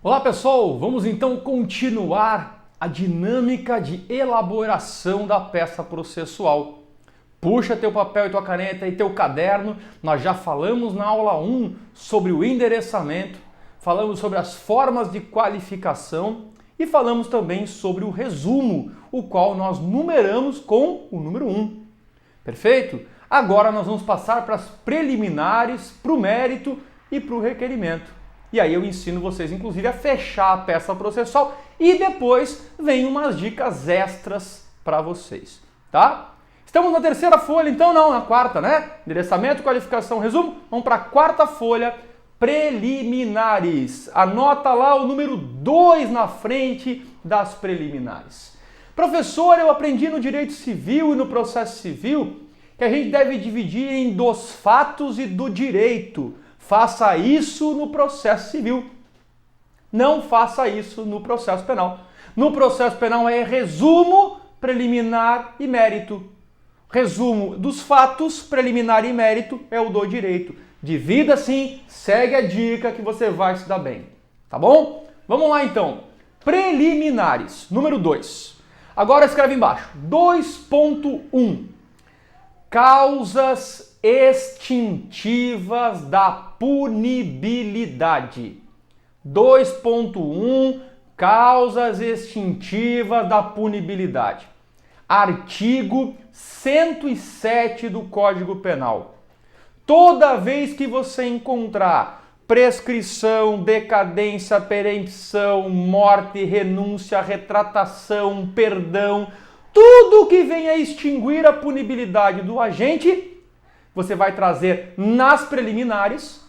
Olá pessoal, vamos então continuar a dinâmica de elaboração da peça processual. Puxa teu papel e tua caneta e teu caderno, nós já falamos na aula 1 sobre o endereçamento, falamos sobre as formas de qualificação e falamos também sobre o resumo, o qual nós numeramos com o número 1. Perfeito? Agora nós vamos passar para as preliminares, para o mérito e para o requerimento. E aí eu ensino vocês, inclusive, a fechar a peça processual e depois vem umas dicas extras para vocês, tá? Estamos na terceira folha, então não, na quarta, né? Endereçamento, qualificação, resumo. Vamos para a quarta folha, preliminares. Anota lá o número 2 na frente das preliminares. Professor, eu aprendi no direito civil e no processo civil que a gente deve dividir em dos fatos e do direito. Faça isso no processo civil. Não faça isso no processo penal. No processo penal é resumo, preliminar e mérito. Resumo dos fatos, preliminar e mérito é o do direito. Divida assim, segue a dica que você vai se dar bem. Tá bom? Vamos lá então. Preliminares, número 2. Agora escreve embaixo. 2.1. Causas extintivas da punibilidade. 2.1 Causas extintivas da punibilidade. Artigo 107 do Código Penal. Toda vez que você encontrar prescrição, decadência, perempção, morte, renúncia, retratação, perdão, tudo que venha a extinguir a punibilidade do agente, você vai trazer nas preliminares.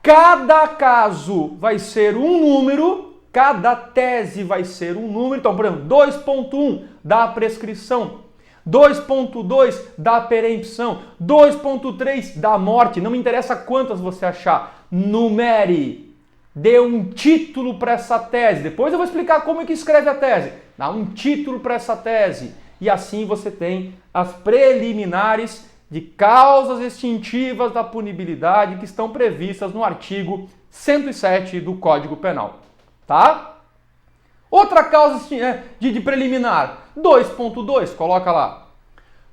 Cada caso vai ser um número, cada tese vai ser um número. Então, por exemplo, 2.1 da prescrição, 2.2 da perempção, 2.3 da morte, não me interessa quantas você achar, numere, dê um título para essa tese. Depois eu vou explicar como é que escreve a tese. Dá um título para essa tese. E assim você tem as preliminares de causas extintivas da punibilidade que estão previstas no artigo 107 do Código Penal. Tá? Outra causa de preliminar, 2.2, coloca lá.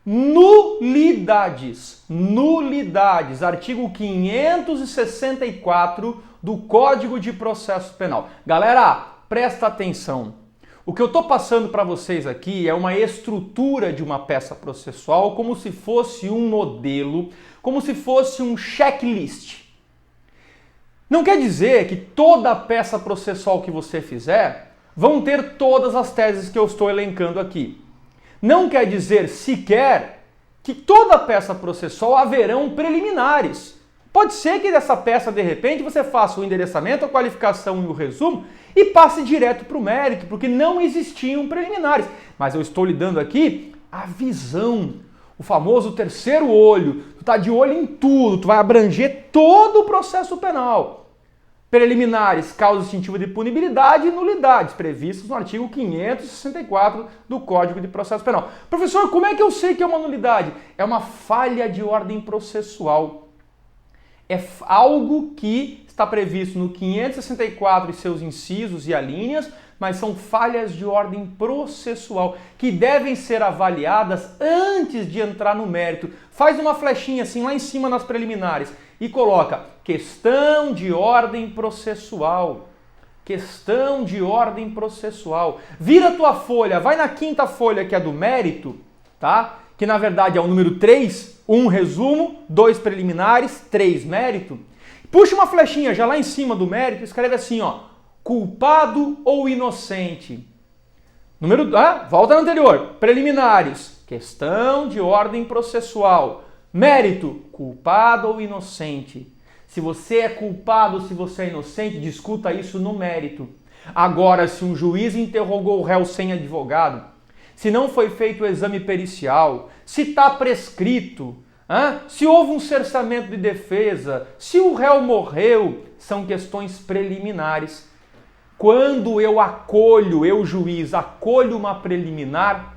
Nulidades. Nulidades, artigo 564 do Código de Processo Penal. Galera, presta atenção. O que eu estou passando para vocês aqui é uma estrutura de uma peça processual como se fosse um modelo, como se fosse um checklist. Não quer dizer que toda peça processual que você fizer vão ter todas as teses que eu estou elencando aqui. Não quer dizer sequer que toda peça processual haverão preliminares. Pode ser que dessa peça, de repente, você faça o endereçamento, a qualificação e o resumo e passe direto para o mérito, porque não existiam preliminares. Mas eu estou lhe dando aqui a visão, o famoso terceiro olho. Tu está de olho em tudo, tu vai abranger todo o processo penal. Preliminares, causa extintiva de punibilidade e nulidades, previstas no artigo 564 do Código de Processo Penal. Professor, como é que eu sei que é uma nulidade? É uma falha de ordem processual. É algo que está previsto no 564 e seus incisos e alíneas, mas são falhas de ordem processual que devem ser avaliadas antes de entrar no mérito. Faz uma flechinha assim lá em cima nas preliminares e coloca questão de ordem processual. Questão de ordem processual. Vira a tua folha, vai na quinta folha que é do mérito, tá? Que na verdade é o número 3, 1 resumo, 2 preliminares, 3 mérito. Puxa uma flechinha já lá em cima do mérito, escreve assim, ó, culpado ou inocente. Volta no anterior, preliminares, questão de ordem processual. Mérito, culpado ou inocente. Se você é culpado ou se você é inocente, discuta isso no mérito. Agora, se um juiz interrogou o réu sem advogado, se não foi feito o exame pericial, se está prescrito, se houve um cerceamento de defesa, se o réu morreu, são questões preliminares. Quando eu juiz, acolho uma preliminar,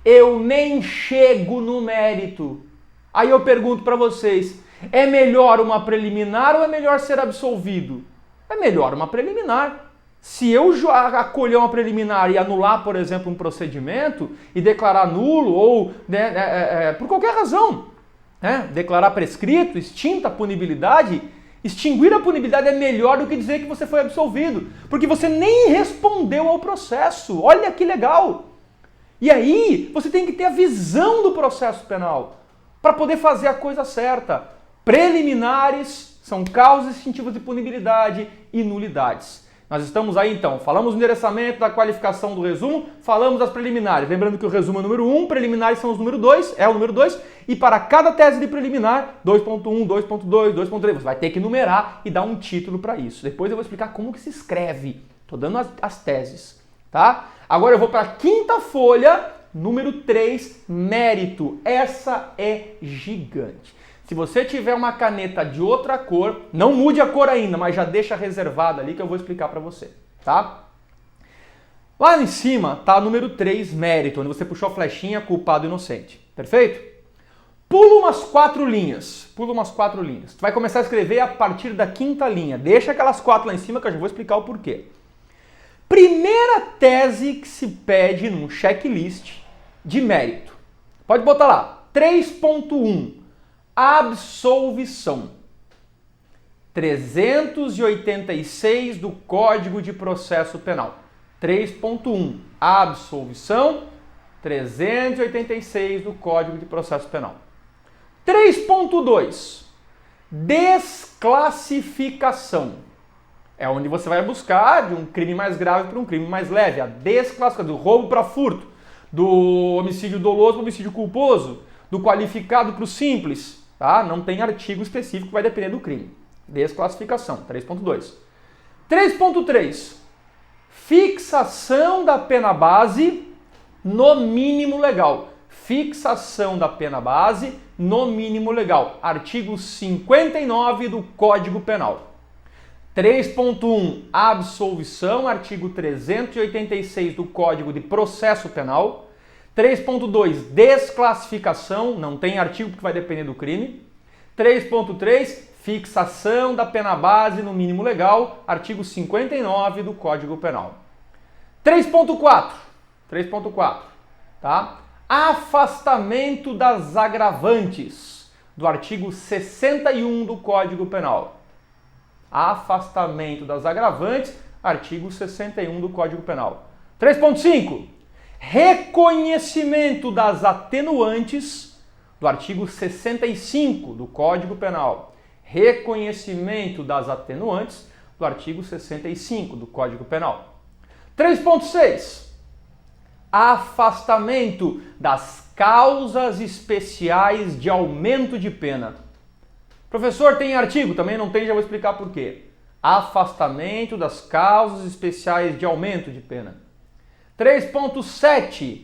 eu nem chego no mérito. Aí eu pergunto para vocês, é melhor uma preliminar ou é melhor ser absolvido? É melhor uma preliminar. Se eu acolher uma preliminar e anular, por exemplo, um procedimento e declarar nulo ou por qualquer razão, declarar prescrito, extinta a punibilidade, extinguir a punibilidade é melhor do que dizer que você foi absolvido, porque você nem respondeu ao processo. Olha que legal! E aí, você tem que ter a visão do processo penal para poder fazer a coisa certa. Preliminares são causas extintivas de punibilidade e nulidades. Nós estamos aí então, falamos do endereçamento, da qualificação do resumo, falamos das preliminares. Lembrando que o resumo é o número 1, preliminares são os número 2, é o número 2, e para cada tese de preliminar, 2.1, 2.2, 2.3, você vai ter que numerar e dar um título para isso. Depois eu vou explicar como que se escreve. Estou dando as teses, tá? Agora eu vou para a quinta folha, número 3, mérito. Essa é gigante. Se você tiver uma caneta de outra cor, não mude a cor ainda, mas já deixa reservada ali que eu vou explicar para você, tá? Lá em cima tá o número 3, mérito, onde você puxou a flechinha, culpado, inocente. Perfeito? Pula umas 4 linhas. Tu vai começar a escrever a partir da quinta linha. Deixa aquelas 4 lá em cima que eu já vou explicar o porquê. Primeira tese que se pede num checklist de mérito. Pode botar lá, 3.1. Absolvição. 386 do Código de Processo Penal. 3.1. Absolvição. 386 do Código de Processo Penal. 3.2. Desclassificação. É onde você vai buscar de um crime mais grave para um crime mais leve. A desclassificação, do roubo para furto, do homicídio doloso para homicídio culposo, do qualificado para o simples. Tá? Não tem artigo específico, vai depender do crime. Desclassificação, 3.2. 3.3. Fixação da pena base no mínimo legal. Fixação da pena base no mínimo legal. Artigo 59 do Código Penal. 3.1. Absolvição, artigo 386 do Código de Processo Penal. 3.2, desclassificação, não tem artigo porque vai depender do crime. 3.3, fixação da pena base no mínimo legal, artigo 59 do Código Penal. 3.4, tá? Afastamento das agravantes, do artigo 61 do Código Penal. Afastamento das agravantes, artigo 61 do Código Penal. 3.5, reconhecimento das atenuantes do artigo 65 do Código Penal. Reconhecimento das atenuantes do artigo 65 do Código Penal. 3.6. Afastamento das causas especiais de aumento de pena. Professor, tem artigo? Também não tem, já vou explicar por quê. Afastamento das causas especiais de aumento de pena. 3.7.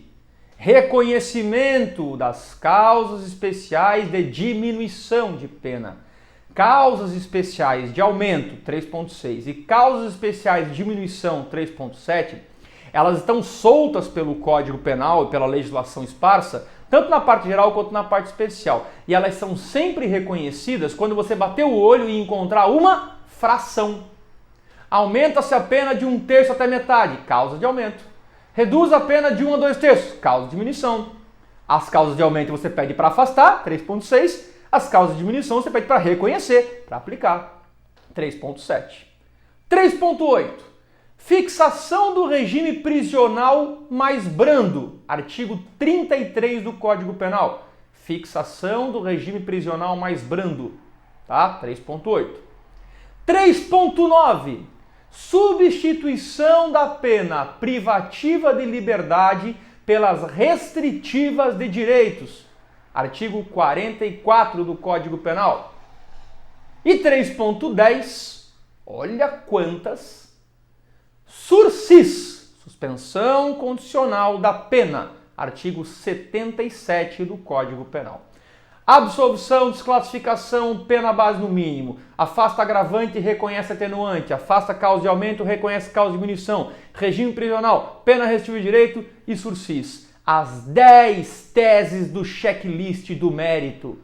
Reconhecimento das causas especiais de diminuição de pena. Causas especiais de aumento, 3.6, e causas especiais de diminuição, 3.7, elas estão soltas pelo Código Penal e pela legislação esparsa, tanto na parte geral quanto na parte especial. E elas são sempre reconhecidas quando você bater o olho e encontrar uma fração. Aumenta-se a pena de 1/3 até metade, causa de aumento. Reduz a pena de 1 a 2/3, causa de diminuição. As causas de aumento você pede para afastar, 3.6. As causas de diminuição você pede para reconhecer, para aplicar, 3.7. 3.8. Fixação do regime prisional mais brando, artigo 33 do Código Penal. Fixação do regime prisional mais brando, tá? 3.8. 3.9. Substituição da pena privativa de liberdade pelas restritivas de direitos. Artigo 44 do Código Penal. E 3.10, olha quantas. Sursis, suspensão condicional da pena. Artigo 77 do Código Penal. Absolvição, desclassificação, pena base no mínimo. Afasta agravante e reconhece atenuante. Afasta causa de aumento, reconhece causa de diminuição. Regime prisional, pena restritiva de direito e sursis. As 10 teses do checklist do mérito,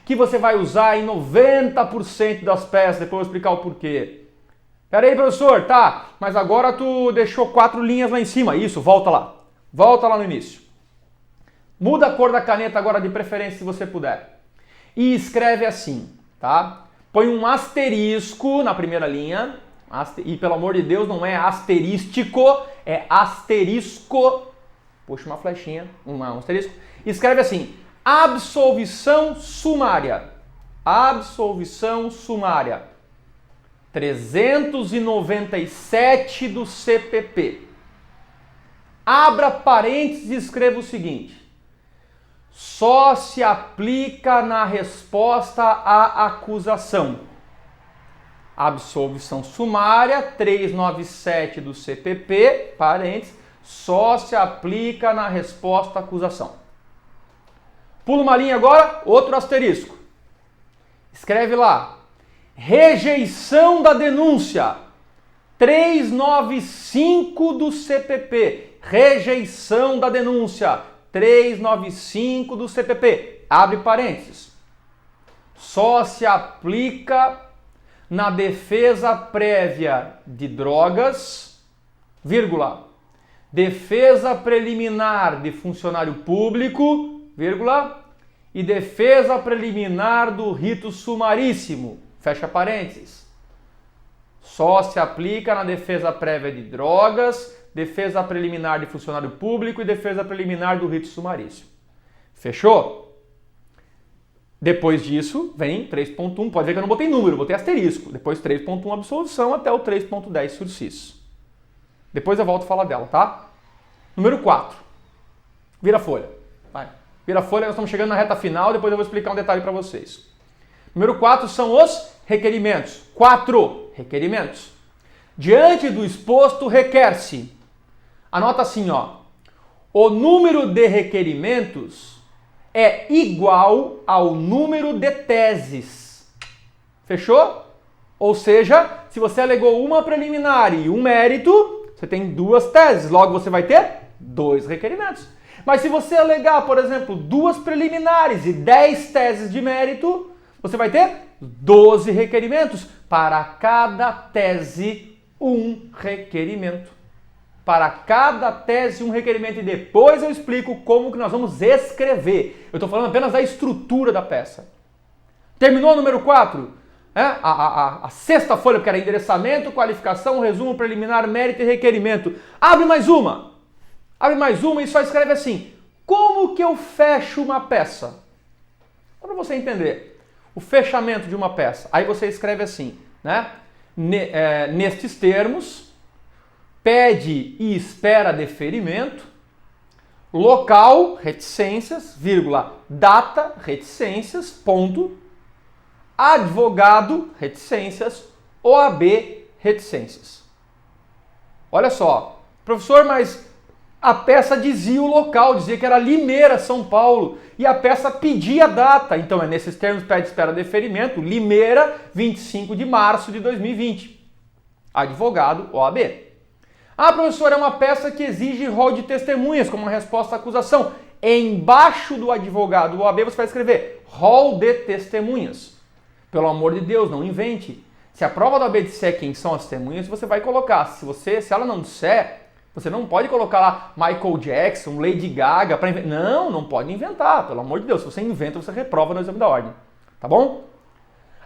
que você vai usar em 90% das peças, depois eu vou explicar o porquê. Pera aí, professor, tá, mas agora tu deixou 4 linhas lá em cima. Isso, volta lá. Volta lá no início. Muda a cor da caneta agora de preferência se você puder. E escreve assim, tá? Põe um asterisco na primeira linha. E pelo amor de Deus, não é asterístico, é asterisco. Puxa uma flechinha, um asterisco. Escreve assim, absolvição sumária. Absolvição sumária. 397 do CPP. Abra parênteses e escreva o seguinte. Só se aplica na resposta à acusação. Absolvição sumária, 397 do CPP, parênteses, só se aplica na resposta à acusação. Pula uma linha agora, outro asterisco. Escreve lá. Rejeição da denúncia. 395 do CPP. Rejeição da denúncia. 395 do CPP. Abre parênteses. Só se aplica na defesa prévia de drogas, vírgula, defesa preliminar de funcionário público, vírgula, e defesa preliminar do rito sumaríssimo, fecha parênteses. Só se aplica na defesa prévia de drogas, defesa preliminar de funcionário público e defesa preliminar do rito sumaríssimo. Fechou? Depois disso, vem 3.1, pode ver que eu não botei número, botei asterisco. Depois 3.1 absolvição até o 3.10 sursis. Depois eu volto a falar dela, tá? Número 4. Vira a folha. Vai. Vira a folha, nós estamos chegando na reta final, depois eu vou explicar um detalhe para vocês. Número 4 são os requerimentos. 4 requerimentos. Diante do exposto, requer-se. Anota assim, ó. O número de requerimentos é igual ao número de teses. Fechou? Ou seja, se você alegou uma preliminar e um mérito, você tem 2 teses. Logo, você vai ter 2 requerimentos. Mas se você alegar, por exemplo, 2 preliminares e 10 teses de mérito, você vai ter 12 requerimentos. Para cada tese, um requerimento. Para cada tese, um requerimento. E depois eu explico como que nós vamos escrever. Eu estou falando apenas da estrutura da peça. Terminou o número 4? A sexta folha, porque era endereçamento, qualificação, resumo preliminar, mérito e requerimento. Abre mais uma. Abre mais uma e só escreve assim. Como que eu fecho uma peça? Para você entender. O fechamento de uma peça. Aí você escreve assim, né? Nestes termos, pede e espera deferimento, local, reticências, vírgula, data, reticências, ponto, advogado, reticências, OAB, reticências. Olha só, professor, mas a peça dizia o local, dizia que era Limeira, São Paulo, e a peça pedia a data. Então é nesses termos, pede espera deferimento, Limeira, 25 de março de 2020. Advogado, OAB. Ah, professor, é uma peça que exige rol de testemunhas como uma resposta à acusação. Embaixo do advogado, OAB, você vai escrever rol de testemunhas. Pelo amor de Deus, não invente. Se a prova da OAB disser quem são as testemunhas, você vai colocar. Se ela não disser, você não pode colocar lá Michael Jackson, Lady Gaga, para inventar. Não pode inventar, pelo amor de Deus. Se você inventa, você reprova no exame da ordem. Tá bom?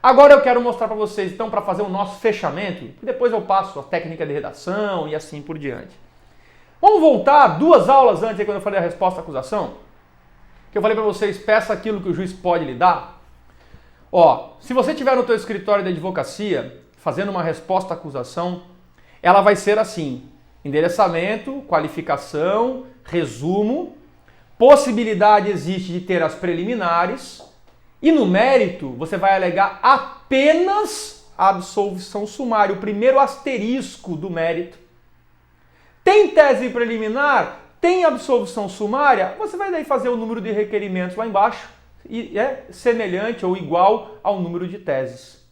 Agora eu quero mostrar para vocês, então, para fazer o nosso fechamento, e depois eu passo a técnica de redação e assim por diante. Vamos voltar 2 aulas antes, aí, quando eu falei a resposta à acusação, que eu falei para vocês, peça aquilo que o juiz pode lhe dar. Ó, se você estiver no teu escritório de advocacia, fazendo uma resposta à acusação, ela vai ser assim: endereçamento, qualificação, resumo, possibilidade existe de ter as preliminares, e no mérito você vai alegar apenas a absolvição sumária, o primeiro asterisco do mérito. Tem tese preliminar? Tem absolvição sumária? Você vai daí fazer o número de requerimentos lá embaixo, e é semelhante ou igual ao número de teses.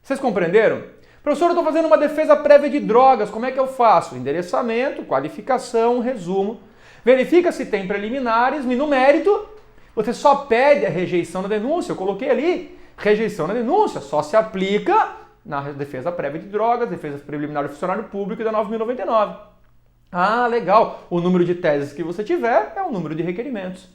Vocês compreenderam? Professor, eu estou fazendo uma defesa prévia de drogas, como é que eu faço? Endereçamento, qualificação, resumo. Verifica se tem preliminares e no mérito você só pede a rejeição da denúncia. Eu coloquei ali, rejeição da denúncia, só se aplica na defesa prévia de drogas, defesa preliminar do funcionário público e da 9.099. Ah, legal. O número de teses que você tiver é o número de requerimentos.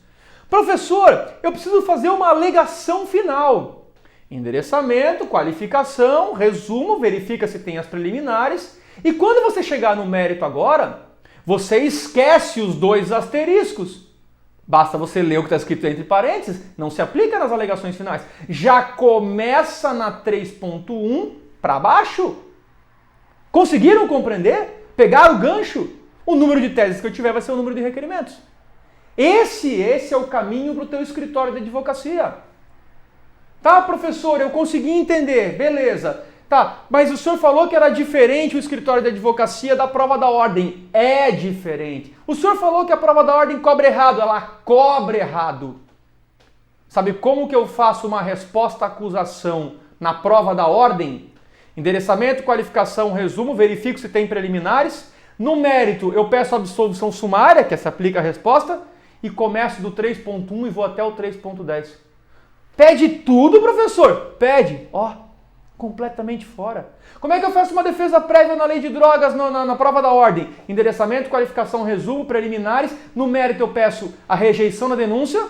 Professor, eu preciso fazer uma alegação final. Endereçamento, qualificação, resumo, verifica se tem as preliminares. E quando você chegar no mérito agora, você esquece os 2 asteriscos. Basta você ler o que está escrito entre parênteses, não se aplica nas alegações finais. Já começa na 3.1 para baixo. Conseguiram compreender? Pegaram o gancho? O número de teses que eu tiver vai ser o número de requerimentos. Esse é o caminho para o teu escritório de advocacia. Tá, professor, eu consegui entender, beleza. Tá, mas o senhor falou que era diferente o escritório de advocacia da prova da ordem. É diferente. O senhor falou que a prova da ordem cobre errado. Ela cobre errado. Sabe como que eu faço uma resposta à acusação na prova da ordem? Endereçamento, qualificação, resumo, verifico se tem preliminares. No mérito, eu peço a absolvição sumária, que se aplica a resposta, e começo do 3.1 e vou até o 3.10. Pede tudo, professor? Pede. Ó. Completamente fora. Como é que eu faço uma defesa prévia na lei de drogas na prova da ordem? Endereçamento, qualificação, resumo, preliminares. No mérito eu peço a rejeição da denúncia.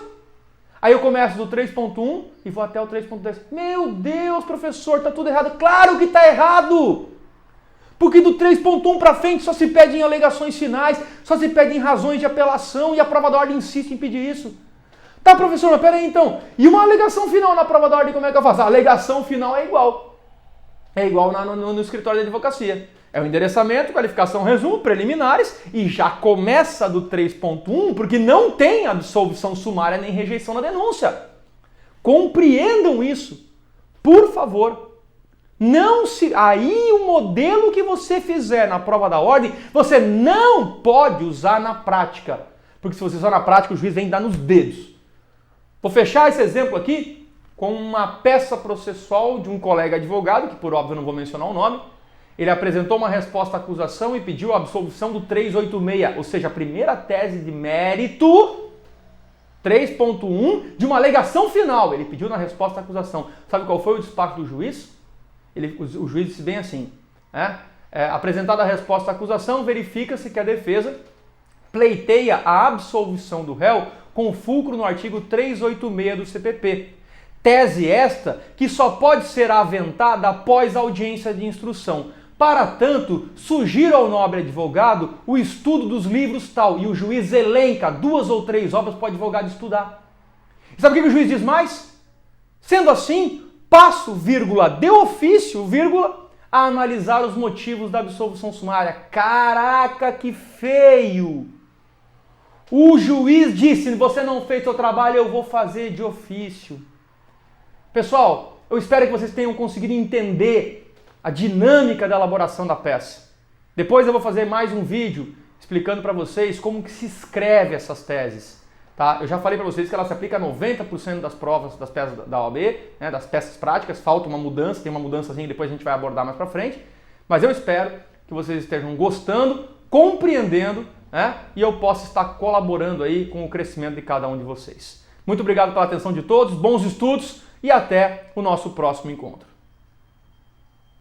Aí eu começo do 3.1 e vou até o 3.10. Meu Deus, professor, tá tudo errado. Claro que tá errado! Porque do 3.1 para frente só se pede em alegações finais, só se pede em razões de apelação e a prova da ordem insiste em pedir isso. Tá, professor, mas peraí então. E uma alegação final na prova da ordem, como é que eu faço? A alegação final é igual. É igual no escritório de advocacia. É o endereçamento, qualificação, resumo, preliminares e já começa do 3.1 porque não tem absolvição sumária nem rejeição na denúncia. Compreendam isso. Por favor. Aí o modelo que você fizer na prova da ordem, você não pode usar na prática. Porque se você usar na prática, o juiz vem dar nos dedos. Vou fechar esse exemplo aqui com uma peça processual de um colega advogado, que por óbvio eu não vou mencionar o nome. Ele apresentou uma resposta à acusação e pediu a absolvição do 386, ou seja, a primeira tese de mérito, 3.1, de uma alegação final. Ele pediu na resposta à acusação. Sabe qual foi o despacho do juiz? O juiz disse bem assim, apresentada a resposta à acusação, verifica-se que a defesa pleiteia a absolvição do réu com fulcro no artigo 386 do CPP. Tese esta que só pode ser aventada após audiência de instrução. Para tanto, sugiro ao nobre advogado o estudo dos livros tal, e o juiz elenca 2 ou 3 obras para o advogado estudar. E sabe o que o juiz diz mais? Sendo assim, passo, vírgula, de ofício, vírgula, a analisar os motivos da absolvição sumária. Caraca, que feio! O juiz disse, você não fez seu trabalho, eu vou fazer de ofício. Pessoal, eu espero que vocês tenham conseguido entender a dinâmica da elaboração da peça. Depois eu vou fazer mais um vídeo explicando para vocês como que se escreve essas teses. Tá? Eu já falei para vocês que ela se aplica a 90% das provas das peças da OAB, né, das peças práticas, falta uma mudança, tem uma mudançazinha que depois a gente vai abordar mais para frente. Mas eu espero que vocês estejam gostando, compreendendo, né, e eu possa estar colaborando aí com o crescimento de cada um de vocês. Muito obrigado pela atenção de todos, bons estudos e até o nosso próximo encontro.